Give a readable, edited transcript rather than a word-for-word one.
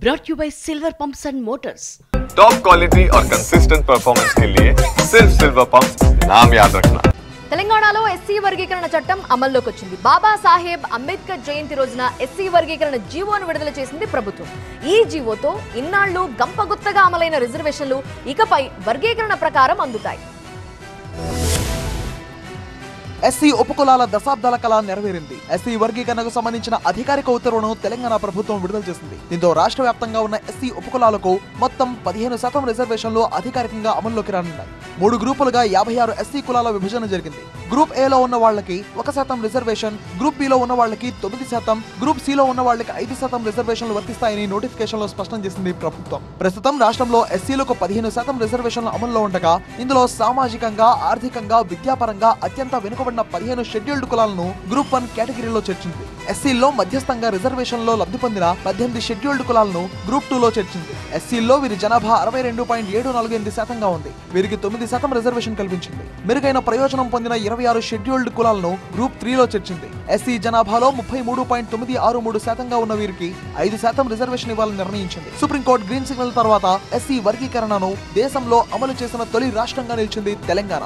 brought you by Silver Pumps and Motors. Top quality और consistent performance के लिए सिर्फ सिल्वर पंप्स नाम याद रखना। తెలంగాణలో ఎస్సీ వర్గీకరణ చట్టం అమల్లోకి వచ్చింది. బాబాసాహెబ్ అంబేద్కర్ జయంతి రోజున ఎస్సీ వర్గీకరణ జీవోను విడుదల చేసింది ప్రభుత్వం. ఈ జీవోతో ఇన్నాళ్లు గంపగుత్తగా అమలైన రిజర్వేషన్లు ఇకపై వర్గీకరణ ప్రకారం అందుతాయి. ఎస్సీ ఉపకులాల దశాబ్దాల కళ నెరవేరింది. ఎస్సీ వర్గీకరణకు సంబంధించిన అధికారిక ఉత్తర్వును తెలంగాణ ప్రభుత్వం విడుదల చేసింది. దీంతో రాష్ట్ర వ్యాప్తంగా ఉన్న ఎస్సీ ఉపకులాలకు మొత్తం 15% రిజర్వేషన్లు అధికారికంగా అమల్లోకి రానున్నాయి. 3 గ్రూపులుగా 56 ఎస్సీ కులాల విభజన జరిగింది. గ్రూప్ ఏలో ఉన్న వాళ్ళకి 1% రిజర్వేషన్, గ్రూప్ బిలో ఉన్న వాళ్ళకి 9%, గ్రూప్ సిలో ఉన్న వాళ్ళకి 5% రిజర్వేషన్లు వర్తిస్తాయని నోటిఫికేషన్ లో స్పష్టం చేసింది ప్రభుత్వం. ప్రస్తుతం రాష్ట్రంలో ఎస్సీలకు 15% రిజర్వేషన్లు అమల్లో ఉండగా ఇందులో సామాజికంగా, ఆర్థికంగా, విద్యాపరంగా అత్యంత వెనుకబడిన 15 షెడ్యూల్డ్ కులాలను గ్రూప్ 1 కేటగిరీలో చేర్చింది. ఎస్సీల్లో మధ్యస్థంగా రిజర్వేషన్లో లబ్ధి పొందిన 18 షెడ్యూల్డ్ కులాలను గ్రూప్ 2 లో చేర్చింది. ఎస్సీల్లో వీరి జనాభా 62.748% ఉంది. వీరికి 9% రిజర్వేషన్ కల్పించింది. మెరుగైన ప్రయోజనం పొందిన 26 షెడ్యూల్డ్ కులాలను గ్రూప్ 3 లో చేర్చింది. ఎస్సీ జనాభాలో 33.963% ఉన్న వీరికి 5% రిజర్వేషన్ ఇవ్వాలని నిర్ణయించింది. సుప్రీంకోర్టు గ్రీన్ సిగ్నల్ తర్వాత ఎస్సీ వర్గీకరణను దేశంలో అమలు చేసిన తొలి రాష్ట్రంగా నిలిచింది తెలంగాణ.